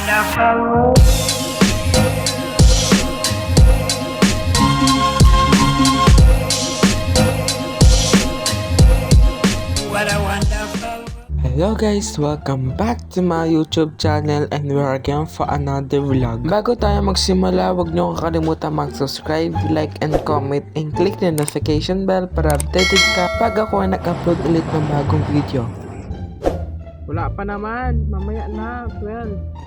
wonderful. What a wonderful. Hello guys, welcome back to my YouTube channel and we're again for another vlog. Bago tayo magsimula, huwag niyo kakalimutan mag-subscribe, like, and comment, and click the notification bell para updated ka pag ako ay nag-upload ulit ng bagong video. Wala pa naman, mamaya na, 12.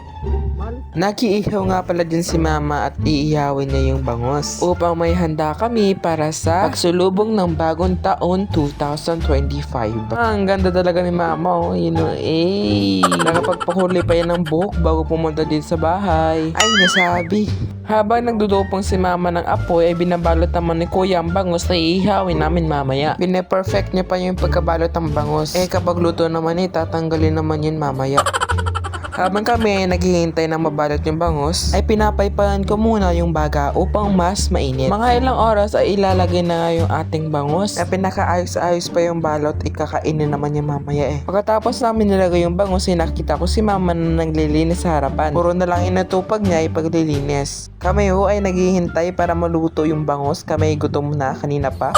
Nakiihaw nga pala din si mama at iihawin niya yung bangos upang may handa kami para sa pagsulubong ng bagong taon 2025. Ang ganda talaga ni mama, oh, nakapagpahuli pa yan ng buhok bago pumunta din sa bahay. Ay, nasabi. Habang nagdudupong si mama ng apoy ay binabalot naman ni kuya ang bangos na iihawin namin mamaya. Bine-perfect niya pa yung pagkabalot ng bangos. Kapag luto naman tatanggalin naman yun mamaya. Habang kami naghihintay na mabalot yung bangos, ay pinapaypayan ko muna yung baga upang mas mainit. Mga ilang oras ay ilalagay na nga yung ating bangos. Ay pinakaayos-ayos pa yung balot, ikakainin naman yung mamaya Pagkatapos namin nilagay yung bangos, nakita ko si mama na naglilinis sa harapan. Puro na lang inatupag niya ipaglilinis. Kami ay naghihintay para maluto yung bangos. Kami gutom na kanina pa.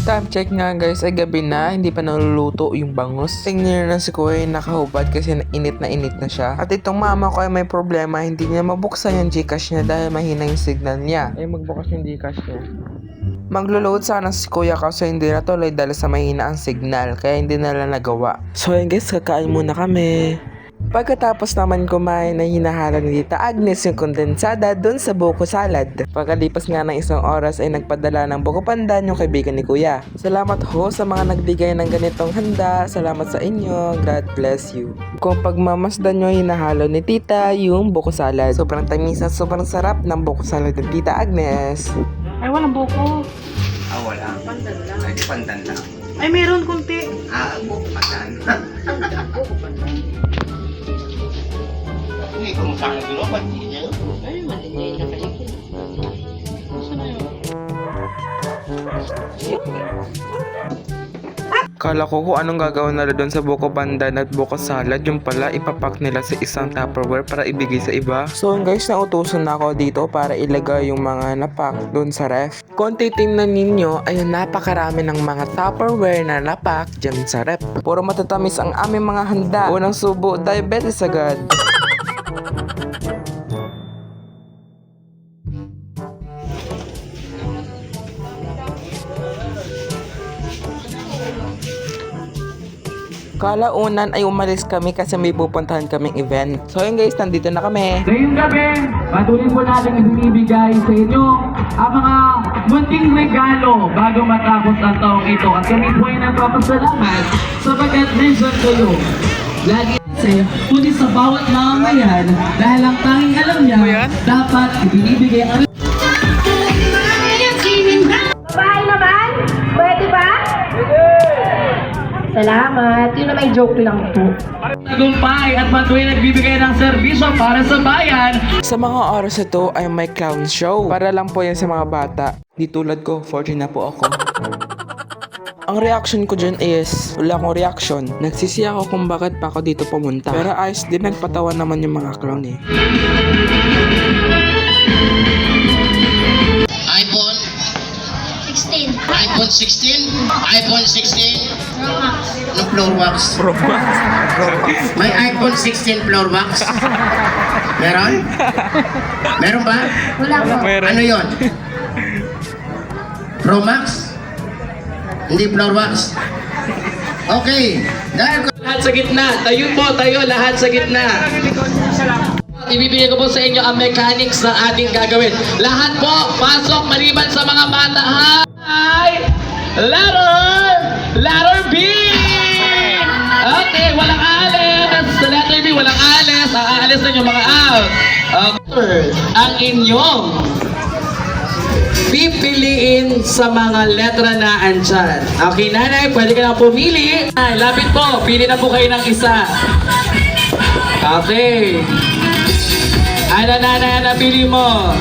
Time check nga guys, ay gabi na, hindi pa naluluto yung bangos. Tingnan na si kuya nakahubad kasi init na siya. At itong mama ko ay may problema, hindi niya mabuksan yung Gcash niya dahil mahina yung signal niya. Magbukas yung Gcash niya. Maglo-load sana si kuya kasi hindi natuloy dahil sa mahina ang signal, kaya hindi nila nagawa. So yun guys, kakain muna kami. Pagkatapos naman kumain na hinahala ni Tita Agnes yung kondensada dun sa buko salad. Pagkalipas nga ng isang oras ay nagpadala ng buko pandan yung kaibigan ni Kuya. Salamat ho sa mga nagbigay ng ganitong handa. Salamat sa inyo. God bless you. Kung pagmamasdan nyo hinahalo ni Tita yung buko salad. Sobrang tamis at sobrang sarap ng buko salad ng Tita Agnes. Ay, walang buko. Wala. Pandan lang. Ay, pandan lang. Ay, meron kunti. Buko pandan. Buko pandan. Hindi ko masang naglo, ba't hindi niya? Ay, maliliit na kalikot. Gusto na yun. Kala ko kung anong gagawin nila doon sa buko pandan at buko salad, yung pala ipapak nila sa isang Tupperware para ibigay sa iba. So guys, nautusan na ako dito para ilagay yung mga napak doon sa ref. Kung titingnan ninyo, ayun napakarami ng mga Tupperware na napak dyan sa ref. Puro matatamis ang aming mga handa. Unang subo, diabetes agad. Kalaunan ay umalis kami kasi may pupuntahan kaming event. So yun guys, nandito na kami. Ngayong gabi, patuloy po natin ibinibigay sa inyo ang mga munting regalo bago matapos ang taong ito. At kami po ay nagpapasalamat sapagat nandyan kayo. Lagi sa'yo, kundi sa bawat mamamayan dahil ang tanging alam niya, dapat ibinibigay ang Bahay naman? Pwede ba? Salamat. Yun na may joke lang po. tagumpay at patuloy nagbibigay ng serbisyo para sa bayan. Sa mga oras ito ay may clown show. Para lang po yan sa mga bata. Di tulad ko, 14 na po ako. Ang reaction ko dyan is, wala akong reaction. Nagsisiya ako kung bakit pa ako dito pumunta. Pero ayos din, nagpatawa naman yung mga clown iPhone 16. iPhone 16? iPhone 16? Romax. No floor wax? May iPhone 16 floor wax? Meron? Meron ba? Wala po. Ano yon? Pro Max? Hindi floor wax? Okay. Dahil Lahat sa gitna. Tayo po, tayo lahat sa gitna. Ibibigay ko po sa inyo ang mechanics na ating gagawin. Lahat po, pasok maliban sa mga bata. Hi! Letter B! Okay, walang alis. Sa letter B, walang alis. Aalis na yung mga out. Okay. Ang inyong pipiliin sa mga letra na andyan. Okay, nanay, pwede ka na pumili. Ay, lapit po, pili na po kayo ng isa. Okay. Ano, nanay, napili mo?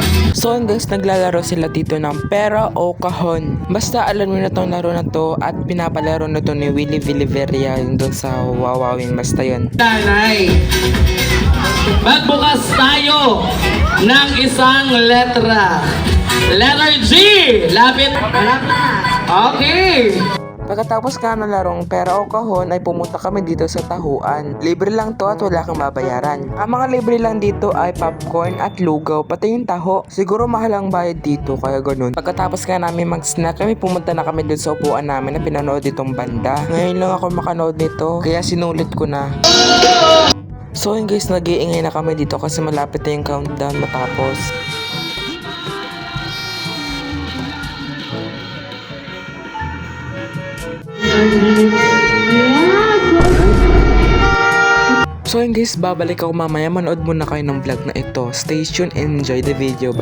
So yun guys, naglalaro sila dito ng pera o kahon. Basta alam mo na tong laro na to at pinapalaro na to ni Willie Villaveria yung doon sa Wawawin. Basta yun. Nanay, magbukas tayo ng isang letra. Letter G! Lapit na. Okay. Pagkatapos nga ng larong pera o kahon ay pumunta kami dito sa tahuan. Libre lang to at wala kang babayaran. Ang mga libre lang dito ay popcorn at lugaw, pati yung taho. Siguro mahal ang bayad dito kaya ganun. Pagkatapos nga namin mag-snack kami, pumunta na kami dun sa upuan namin na pinanood itong banda. Ngayon lang ako makanood nito kaya sinulit ko na. So yun guys, nag-iingay na kami dito kasi malapit na yung countdown matapos. So yun guys, babalik ako mamaya. Manood muna kayo ng vlog na ito. Stay tuned and enjoy the video.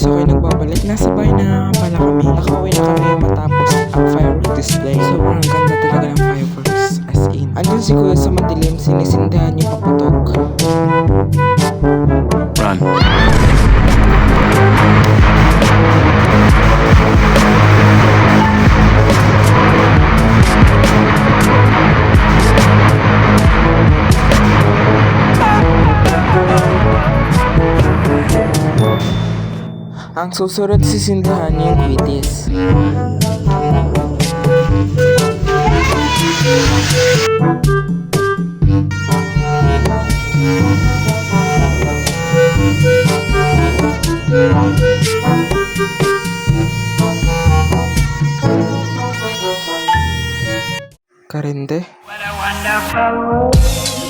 guys, ako'y nagbabalik. Nasa bahay na nga pala kami. Nakauwi na kami matapos ang fireworks display. Sobrang ganda talaga ng fireworks. As in. Andun si kuya sa madilim, sinisindahan yung paputok. Run. Ang susunod sisindahan yung kwitis. Karende. What a wonderful world.